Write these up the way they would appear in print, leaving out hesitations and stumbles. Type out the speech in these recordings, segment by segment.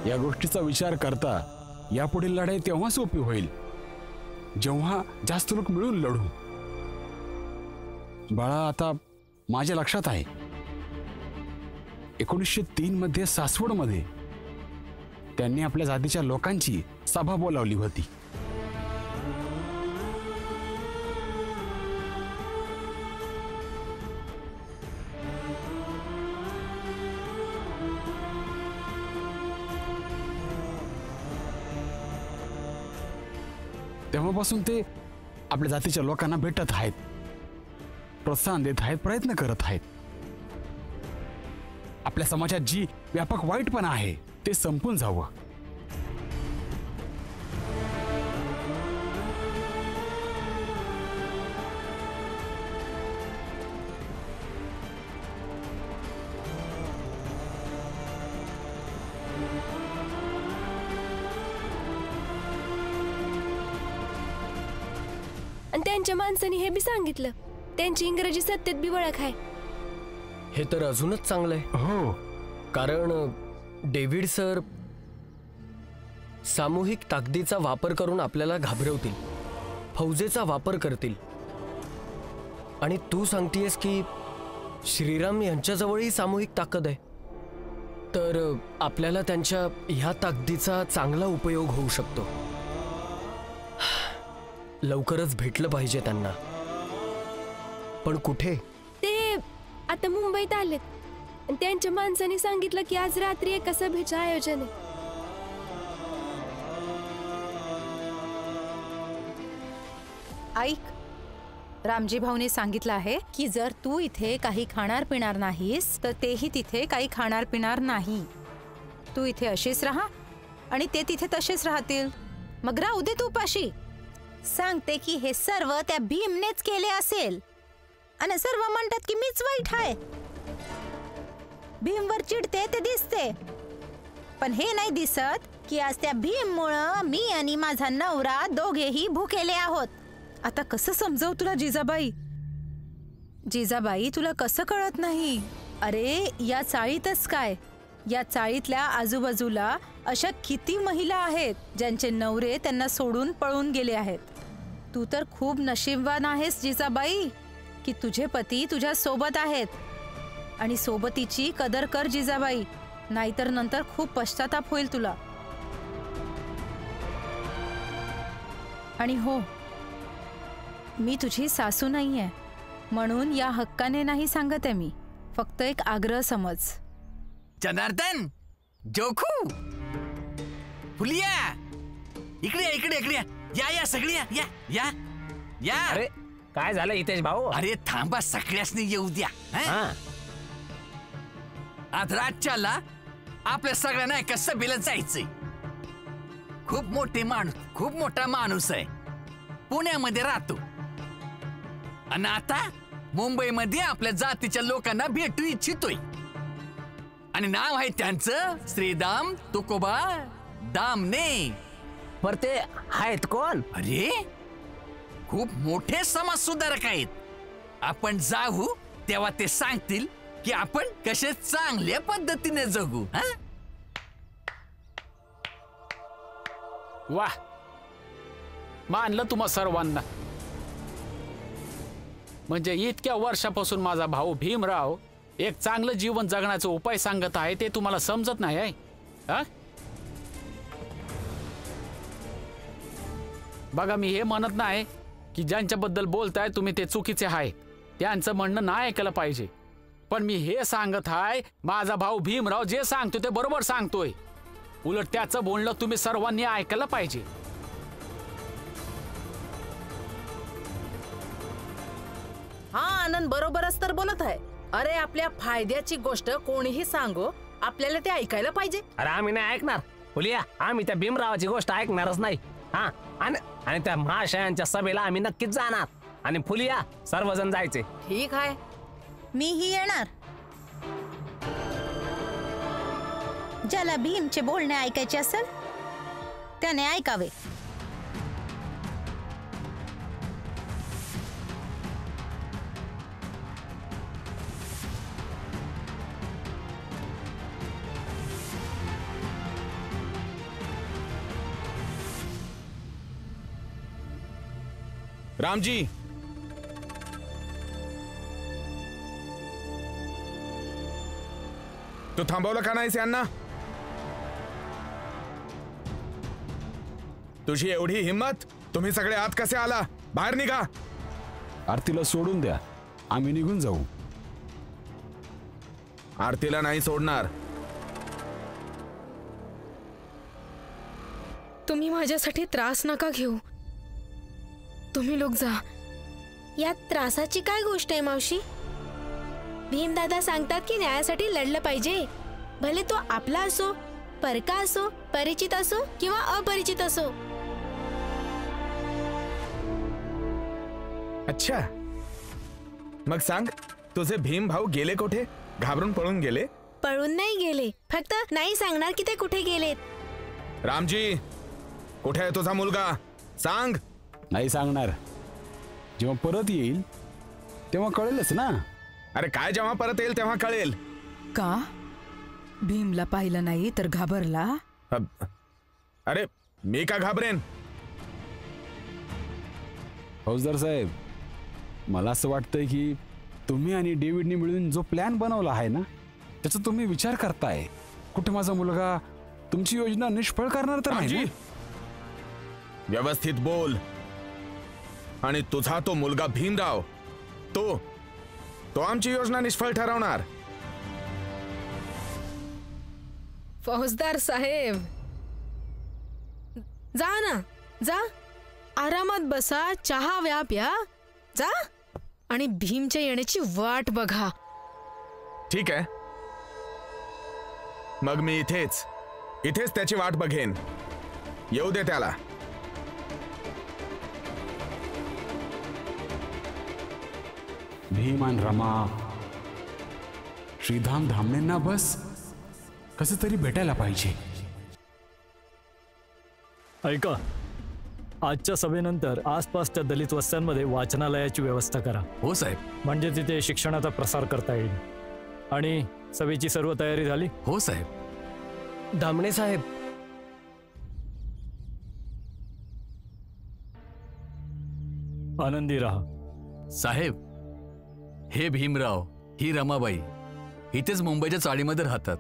या गोष्टीचा विचार करता यापुढील लढाई तेव्हा सोपी होईल जेव्हा जास्त लोक मिळून लढू. बाळा, आता माझ्या लक्षात आहे 1903 मध्ये सासवडमध्ये त्यांनी आपल्या जातीच्या लोकांची सभा बोलावली होती. तेव्हापासून ते आपल्या जातीच्या लोकांना भेटत आहेत, प्रोत्साहन देत आहेत, प्रयत्न करत आहेत. आपल्या समाजात जी व्यापक वाईटपणा आहे ते संपून जावं. आणि त्यांच्या माणसाने हे बी सांगितलं त्यांची इंग्रजी सत्तेत बी ओळख आहे. हे तर अजूनच चांगलं आहे. हो, कारण डेव्हिड सर सामूहिक ताकदीचा वापर करून आपल्याला घाबरवतील, फौजेचा वापर करतील. आणि तू सांगतेस की श्रीराम यांच्याजवळही सामूहिक ताकद आहे, तर आपल्याला त्यांच्या ह्या ताकदीचा चांगला उपयोग होऊ शकतो. लवकरच भेटलं पाहिजे त्यांना. पण कुठे? ते आता मुंबईत आलेत आणि त्यांच्या माणसाने सांगितलं की आज रात्री एका सभेचं आयोजन आहे. ऐक, रामजी भाऊने सांगितलं आहे की जर तू इथे काही खाणार पिणार नाहीस तर तेही तिथे काही खाणार पिणार नाही. तू इथे अशीच राहा आणि ते तिथे तसेच राहतील. मग राहू दे तू उपाशी. सांगते की हे सर्व त्या भीमनेच केले असेल आणि सर्व म्हणतात की मीच वाईट आहे. भीमवर चिडते ते दिसते, पण हे नाही दिसत की आज त्या भीममुळं मी आणि माझा नवरा दोघेही भुकेले आहोत. आता कसं समजावू तुला जिजाबाई? जिजाबाई, तुला कसं कळत नाही? अरे या चाळीतच काय, या चाळीतल्या आजूबाजूला अशा किती महिला आहेत ज्यांचे नवरे त्यांना सोडून पळून गेले आहेत. तू तर खूप नशीबवान आहेस जिजाबाई की तुझे पती तुझ्या सोबत आहेत. आणि सोबतीची कदर कर जिजाबाई, नाहीतर नंतर खूप पश्चाताप होईल तुला. आणि हो, मी तुझी सासू नाहीये म्हणून या हक्काने नाही सांगत आहे. मी फक्त एक आग्रह समज. जनार्दन, जोखू, फुलिया, इकडे इकडे इकडे या या सगळी या या या या. अरे काय झालं हितेश भाऊ? अरे थांबा, सगळ्यासनी येऊ द्या. आज रातच्याला आपल्या सगळ्यांना एका सभेला जायचंय. खूप मोठा माणूस आहे, पुण्यामध्ये राहतो आणि आता मुंबईमध्ये आपल्या जातीच्या लोकांना भेटू इच्छितोय. आणि नाव आहे त्यांचं श्रीदाम तुकोबा दामने. पर ते आहेत कोण? अरे खूप मोठे समाज सुधारक आहेत. आपण जाऊ तेव्हा ते सांगतील की आपण कसे चांगल्या पद्धतीने जगू. वाह, मानलं तुम्हा सर्वांना. म्हणजे इतक्या वर्षापासून माझा भाऊ भीमराव एक चांगलं जीवन जगण्याचा उपाय सांगत आहे ते तुम्हाला समजत नाही आहे? बघा, मी हे म्हणत नाही की ज्यांच्याबद्दल बोलताय तुम्ही ते चुकीचे आहे, त्यांचं म्हणणं नाही ऐकलं पाहिजे. पण मी हे सांगत आहे, माझा भाऊ भीमराव जे सांगतो ते बरोबर सांगतोय. उलट त्याचं बोलणं तुम्ही सर्वांनी ऐकलं पाहिजे. हा आनंद बरोबरच तर बोलत आहे. अरे आपल्या फायद्याची गोष्ट कोणीही सांगो, आपल्याला ते ऐकायला पाहिजे. अरे आम्ही नाही ऐकणार फुलिया, आम्ही त्या भीमरावाची गोष्ट ऐकणारच नाही. हा, आणि त्या महाशयांच्या सभेला आम्ही नक्कीच जाणार. आणि फुलिया, सर्वजण जायचे. ठीक आहे, मीही येणार. ज्याला भीमचे बोलणे ऐकायचे असेल त्याने ऐकावे. रामजी, तू थांबवलं का नाहीस यांना? तुझी एवढी हिंमत? तुम्ही सगळे आत कसे आला? बाहेर निघा. आरतीला सोडून द्या, आम्ही निघून जाऊ. आरतीला नाही सोडणार. तुम्ही माझ्यासाठी त्रास नका घेऊ. तुम्ही लोक जा. यात त्रासाची काय गोष्ट आहे मावशी? भीमदादा सांगतात की न्यायासाठी लढलं पाहिजे, भले तो आपला असो, परका असो, परिचित असो किंवा अपरिचित असो. अच्छा, मग सांग, तुझे भीम भाऊ गेले कुठे? घाबरून पळून गेले? पळून नाही गेले, फक्त नाही सांगणार की ते कुठे गेलेत. रामजी, कुठे आहे तुझा मुलगा? सांग. नाही सांगणार. जेव्हा परत येईल तेव्हा कळेलच ना. अरे काय, जेव्हा परत येईल तेव्हा कळेल. का भीमला पाहिलं नाही तर घाबरला? अरे मी का घाबरेन? फौजदार साहेब, मला असं वाटतंय की तुम्ही आणि डेव्हिडनी मिळून जो प्लॅन बनवला आहे ना, त्याचा तुम्ही विचार करताय. कुठे माझा मुलगा तुमची योजना निष्फळ करणार तर नाही? व्यवस्थित बोल. आणि तुझा तो मुलगा भीमराव, तो आमची योजना निष्फळ ठरवणार. फौजदार साहेब, जा ना, जा. आरामात बसा, चहा व्या प्या, जा आणि भीमच्या येण्याची वाट बघा. ठीक आहे, मग मी इथेच त्याची वाट बघेन. येऊ दे त्याला. भीम आणि रमा, श्रीधाम धामणेंना बस कसं तरी भेटायला पाहिजे. ऐका, आजच्या सभेनंतर आसपासच्या दलित वस्त्यांमध्ये वाचनालयाची व्यवस्था करा. हो साहेब. म्हणजे तिथे शिक्षणाचा प्रसार करता येईल. आणि सभेची सर्व तयारी झाली? हो साहेब. धामणे साहेब, आनंदी राहा. साहेब, हे भीमराव, ही रमाबाई इथेच मुंबईच्या चाळीमध्ये राहतात.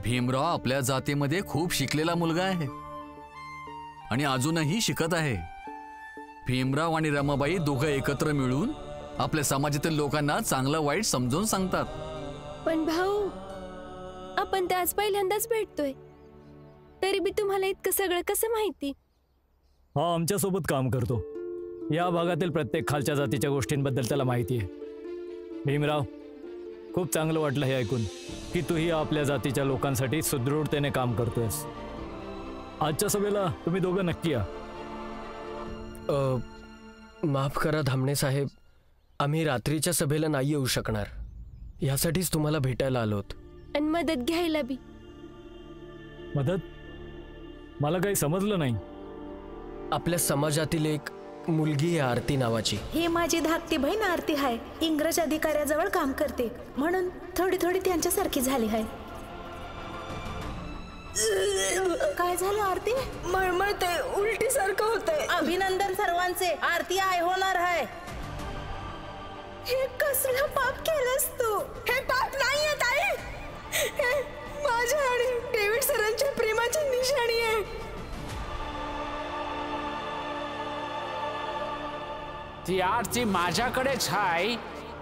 भीमराव आपल्या जातीमध्ये खूप शिकलेला मुलगा आहे आणि अजूनही शिकत आहे. भीमराव आणि रमाबाई दोघं एकत्र मिळून आपल्या समाजातील लोकांना चांगलं वाईट समजून सांगतात. पण भाऊ, आपण तर आज पहिल्यांदाच भेटतोय, तरी बी तुम्हाला इतकं सगळं कसं माहिती? हा आमच्या सोबत काम करतो. या भागातील प्रत्येक खालच्या जातीच्या गोष्टींबद्दल त्याला माहिती आहे. भीमराव, खूप चांगलं वाटलं हे ऐकून की तूही आपल्या जातीच्या लोकांसाठी सुदृढतेने काम करतोयस. आजच्या सभेला तुम्ही दोघं नक्की या. माफ करा धामणे साहेब, आम्ही रात्रीच्या सभेला नाही येऊ शकणार. यासाठीच तुम्हाला भेटायला आलोत. आणि मदत घ्यायला बी. मदत? मला काही समजलं नाही. आपल्या समाजातील एक मुलगी आहे आरती नावाची. ही माझी धाकटी बहीण आरती आहे. इंग्रज अधिकाऱ्याजवळ काम करते, म्हणून थोडी थोडी त्यांच्यासारखी झाली आहे. काय झालं आरती? मळमळते, उलटी सारखं होतंय. अभिनंदन सर्वांचे, आरती आई होणार आहे. हे कसलं पाप केलंस तू? हे पाप नाहीये ताई, हे माझ्या आणि डेव्हिड सरांच्या प्रेमाची निशाणी आहे. ती आरती माझ्याकडेच आहे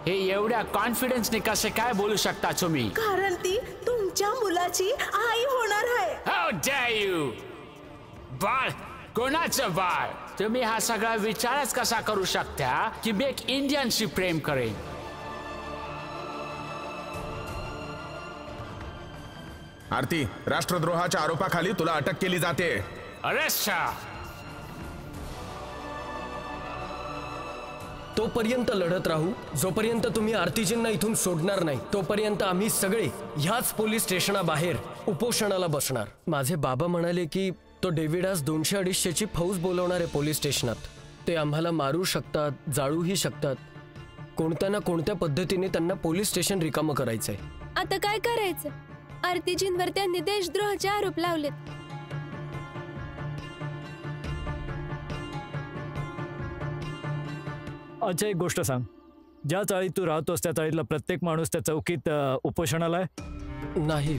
हे एवढ्या कॉन्फिडन्सने कसे काय बोलू शकता तुम्ही? कारण ती तुमच्या मुलाची आई होणार आहे. How dare you? बाळ? कोणाचं बाळ? तुम्ही हा सगळा विचारच कसा करू शकता की मी एक इंडियनशी प्रेम करेन? आरती, राष्ट्रद्रोहाच्या आरोपाखाली तुला अटक केली जाते. अरेस्ट. तोपर्यंत लढत राहू जोपर्यंत तुम्ही आरतीजींना इथून सोडणार नाही. तोपर्यंत आम्ही सगळे ह्याच पोलीस स्टेशनाबाहेर उपोषणाला बसणार. माझे बाबा म्हणाले की तो डेव्हिड आज 200-250ची फौज बोलवणार आहे पोलीस स्टेशनात. ते आम्हाला मारू शकतात, जाळूही शकतात. कोणत्या ना कोणत्या पद्धतीने त्यांना पोलीस स्टेशन रिकामं करायचंय. आता काय करायचं? आरतीजींवर त्यांनी देशद्रोहाचे आरोप लावलेत. अच्छा, एक गोष्ट सांग. ज्या चाळीत तू राहतोस त्या चाळीतला प्रत्येक माणूस त्या चौकीत उपोषणाला आहे? नाही.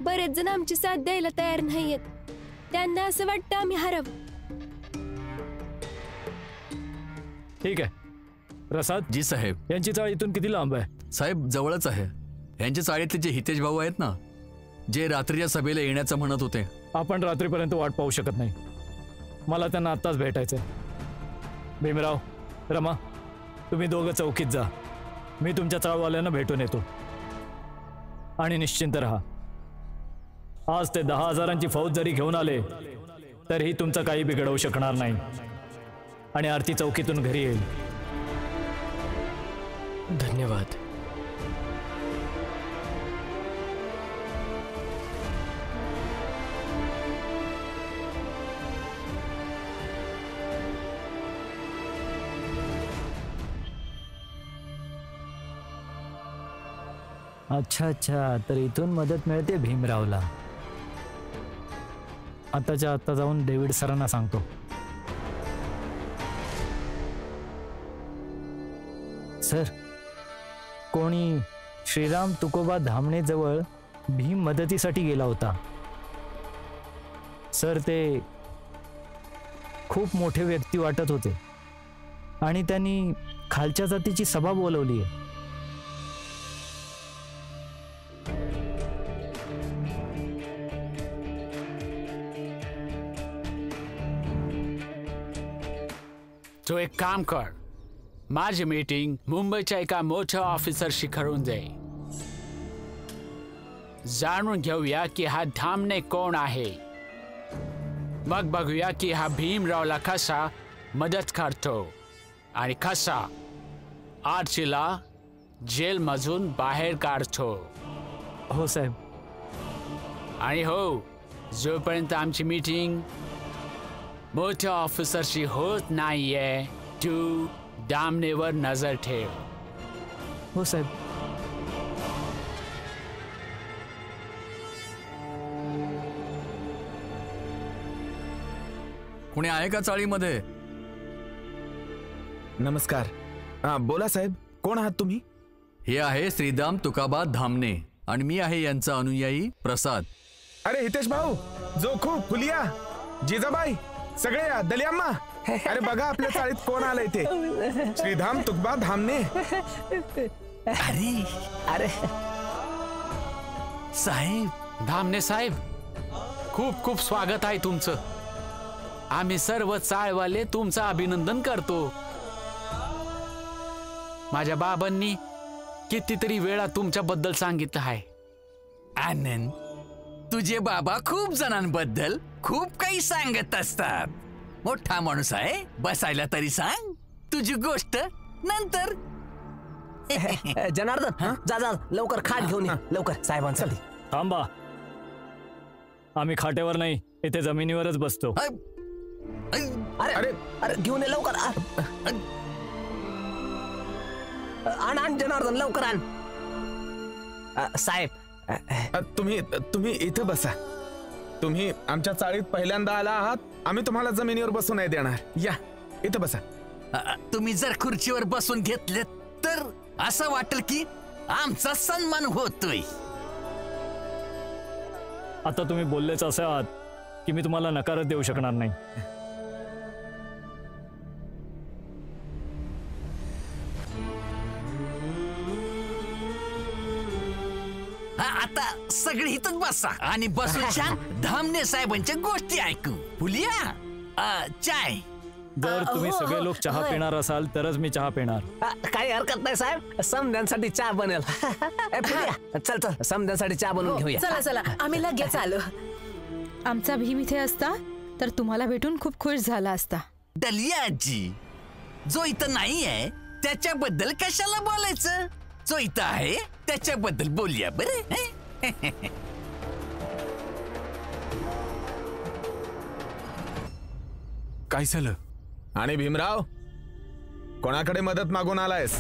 बरेच जण आमची साथ द्यायला तयार नाहीयेत. त्यांना असं वाटतं आम्ही हरव. ठीक आहे. प्रसाद. जी साहेब. यांची चाळ इथून किती लांब आहे? साहेब जवळच आहे. यांच्या चाळीतले जे हितेश भाऊ आहेत ना, जे रात्रीच्या सभेला येण्याचं म्हणत होते. आपण रात्रीपर्यंत वाट पाहू शकत नाही. मला त्यांना आत्ताच भेटायचंय. भीमराव, रमा, तुम्ही दोघं चौकीत जा. मी तुमच्या चाळवाल्यांना भेटून येतो. आणि निश्चिंत राहा, आज ते 10,000ची फौज जरी घेऊन आले तरीही तुमचं काही बिघडवू शकणार नाही. आणि आरती चौकीतून घरी येईल. धन्यवाद. अच्छा अच्छा, तर इथून मदत मिळते भीमरावला. आताच्या आता जाऊन डेव्हिड सरांना सांगतो. सर, कोणी श्रीराम तुकोबा धामणे जवळ भीम मदतीसाठी गेला होता. सर, ते खूप मोठे व्यक्ती वाटत होते आणि त्यांनी खालच्या जातीची सभा बोलवली आहे. तो एक काम कर, माझी मीटिंग मुंबईच्या एका मोठ्या ऑफिसरशी करून दे. जाणून घेऊया की हा धामणे कोण आहे. मग बघूया की हा भीमरावला कसा मदत करतो आणि कसा आरतीला जेलमधून बाहेर काढतो. हो साहेब. आणि हो, जोपर्यंत आमची मीटिंग मोठ्या ऑफिसरशी होत नाहीये, तू धामणेवर नजर ठेव. हो साहेब. कोणी आहे का चाळीमध्ये? नमस्कार. हा, बोला साहेब. कोण आहात तुम्ही? हे आहे श्रीराम तुकोबा धामणे आणि मी आहे यांचा अनुयायी प्रसाद. अरे हितेश भाऊ, जोखू, फुलिया, जिजाबाई, सगळे या. दलियाम्मा, अरे बघा आपल्या चाळीत कोण आलंय ते. श्रीराम तुकोबा धामणे. अरे अरे साहेब, धामणे साहेब, खूप खूप स्वागत आहे तुमचं. आम्ही सर्व चाळवाले तुमचं अभिनंदन करतो. माझ्या बाबांनी कितीतरी वेळा तुमच्याबद्दल सांगितलं आहे. आनंद, तुझे बाबा खूप जणांबद्दल खूप काही सांगत असतात. मोठा माणूस आहे, बसायला तरी सांग. तुझी गोष्ट नंतर. जनार्दन, जा जा लवकर खाट घेऊन ये लवकर साहेबांसाठी. थांबा, आम्ही खाटेवर नाही, इथे जमिनीवरच बसतो. अरे अरे अरे घेऊन ये लवकर. आण जनार्दन, लवकर आण. साहेब, तुम्ही इथे बसा. तुम्ही आमच्या चाळीत पहिल्यांदा आला आहात. आम्ही तुम्हाला जमिनीवर बसू नाही देणार. या इथे बसा. तुम्ही जर खुर्चीवर बसून घेतले तर असं वाटेल की आमचा सन्मान होतोय. आता तुम्ही बोललेच असे आहात की मी तुम्हाला नकारच देऊ शकणार नाही. आता सगळी इथंच बसा आणि बसून छान धामणे साहेबांच्या गोष्टी ऐकू. फुलिया, चाय. जर तुम्ही सगळे लोक चहा पिणार असाल तरच मी चहा पिणार. काही हरकत नाही साहेब, समध्यांसाठी चहा बनेल. चल चल, समध्यांसाठी चहा बनवून घेऊया. चला चला, आम्ही लगेच आलो. आमचा भीम इथे असता तर तुम्हाला भेटून खूप खुश झाला असता. दलियाजी, जो इथं नाही आहे त्याच्याबद्दल कशाला बोलायचं? जो इथं आहे त्याच्याबद्दल बोलूया बरं. काय झालं? आणि भीमराव, कोणाकडे मदत मागून आलायस?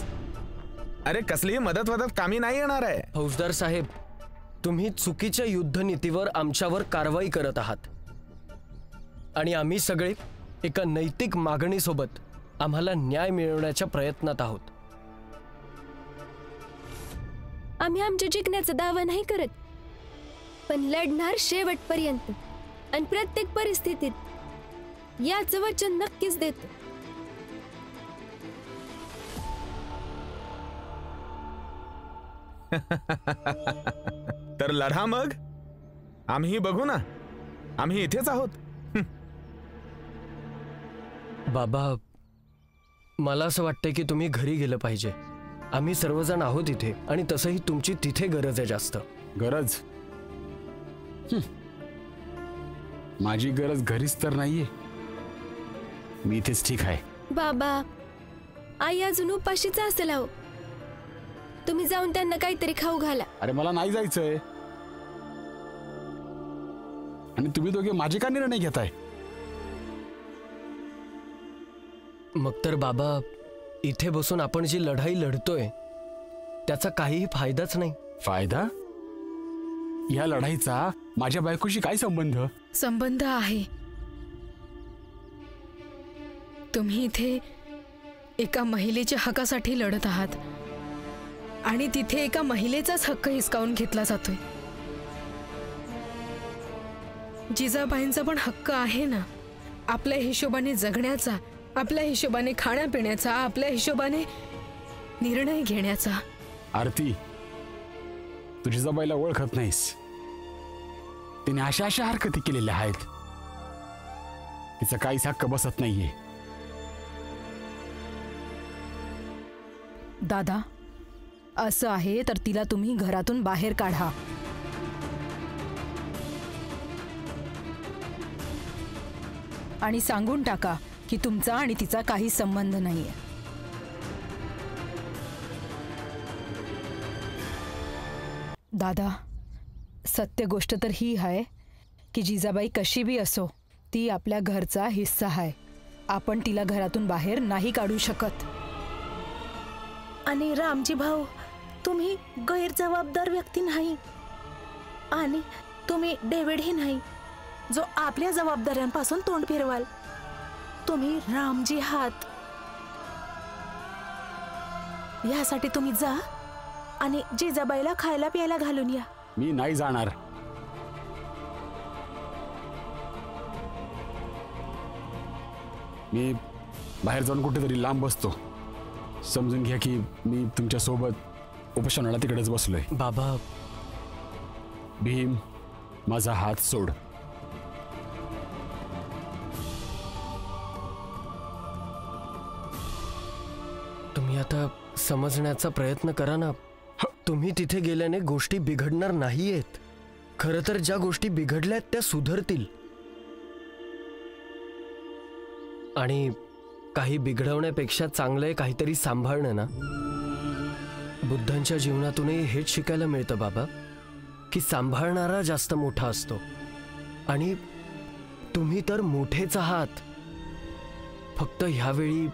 अरे कसलीही मदत कामी नाही येणार आहे. फौजदार साहेब, तुम्ही चुकीच्या युद्धनीतीवर आमच्यावर कारवाई करत आहात आणि आम्ही सगळे एका नैतिक मागणीसोबत आम्हाला न्याय मिळवण्याच्या प्रयत्नात आहोत. आम्ही आमच्या जिंकण्याचा दावा नाही करत, पण लढणार शेवटपर्यंत आणि प्रत्येक परिस्थितीत याचं वचन नक्कीच देतो. तर लढा मग. आम्ही बघू ना, आम्ही इथेच आहोत. बाबा, मला असं वाटतंय की तुम्ही घरी गेलं पाहिजे. आम्ही सर्वजण आहोत इथे आणि तसंही तुमची तिथे गरज आहे जास्त. गरज? माझी गरज घरीच तर नाहीये. मी इथेच ठीक आहे. बाबा, आई अजून उपाशीच असेल अहो. तुम्ही जाऊन त्यांना काहीतरी खाऊ घाला. अरे मला नाही जायचंय. आणि तुम्ही दोघे माझे का निर्णय घेताय? मग तर बाबा, इथे बसून आपण जी लढाई लढतोय त्याचा काहीही फायदाच नाही. फायदा? या लढाईचा माझ्या बायकोशी काय संबंध? संबंध आहे. तुम्ही इथे एका महिलेच्या हक्कासाठी लढत आहात आणि तिथे एका महिलेचाच हक्क हिसकावून घेतला जातोय. जिजाबाईंचा पण हक्क आहे ना, आपल्या हिशोबाने जगण्याचा, आपल्या हिशोबाने खाण्यापिण्याचा, आपल्या हिशोबाने निर्णय घेण्याचा. आरती, तू जिजाबाईला ओळखत नाहीस. तिने अशा अशा हरकती केलेल्या आहेत. तिचा काहीच हक्क बसत नाहीये. दादा, असं आहे तर तिला तुम्ही घरातून बाहेर काढा. आणि सांगून टाका की तुमचा आणि तिचा काही संबंध नाहीये. दादा, सत्य गोष्ट तर ही आहे की जिजाबाई कशी बी असो, ती आपल्या घरचा हिस्सा आहे. आपण तिला घरातून बाहेर नाही काढू शकत. आणि रामजी भाऊ, तुम्ही गैरजबाबदार व्यक्ती नाही आणि तुम्ही डेव्हिडही नाही जो आपल्या जबाबदाऱ्यांपासून तोंड फिरवाल. तुम्ही रामजी आहात. यासाठी तुम्ही जा आणि जिजाबाईला खायला प्यायला घालून या. मी नाही जाणार. मी बाहेर जाऊन कुठेतरी लांब बसतो. समजून घ्या की मी तुमच्या सोबत उपोषणाला तिकडेच बसलोय. बाबा, भीम, माझा हात सोड. तुम्ही आता समजण्याचा प्रयत्न करा ना. तुम्ही तिथे गेल्याने गोष्टी बिघडणार नाहीयेत. खरं तर ज्या गोष्टी बिघडल्यात त्या सुधारतील. आणि काही बिघडवण्यापेक्षा चांगलंय काहीतरी सांभाळणं ना. बुद्धांच्या जीवनातूनही हेच शिकायला मिळतं बाबा, की सांभाळणारा जास्त मोठा असतो. आणि तुम्ही तर मोठेच आहात. फक्त ह्यावेळी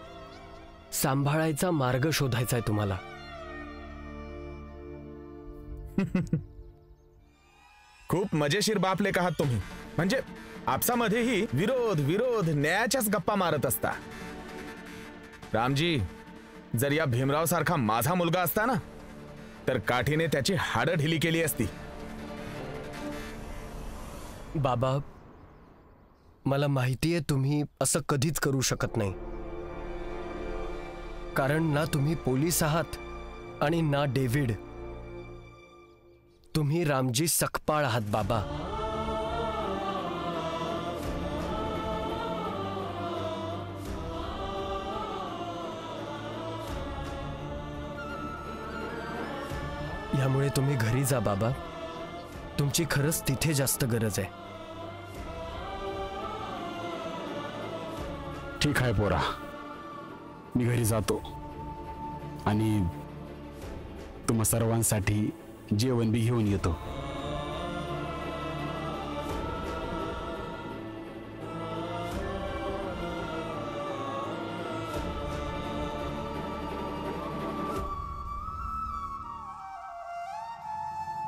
सांभाळायचा मार्ग शोधायचा आहे तुम्हाला. खूप मजेशीर बापलेख आहात तुम्ही. म्हणजे आपसामध्येही विरोध विरोध न्यायाच्याच गप्पा मारत असता. रामजी, जर या भीमराव सारखा माझा मुलगा असता ना, तर काठीने त्याची हाडं ढिली केली असती. बाबा, मला माहितीये तुम्ही असं कधीच करू शकत नाही. कारण ना तुम्ही पोलीस आहात आणि ना डेव्हिड. तुम्ही रामजी सकपाळ आहात बाबा. यामुळे तुम्ही घरी जा बाबा. तुमची खरंच तिथे जास्त गरज आहे. ठीक आहे पोरा, मी घरी जातो आणि तुम्हा सर्वांसाठी जेवण बी घेऊन येतो.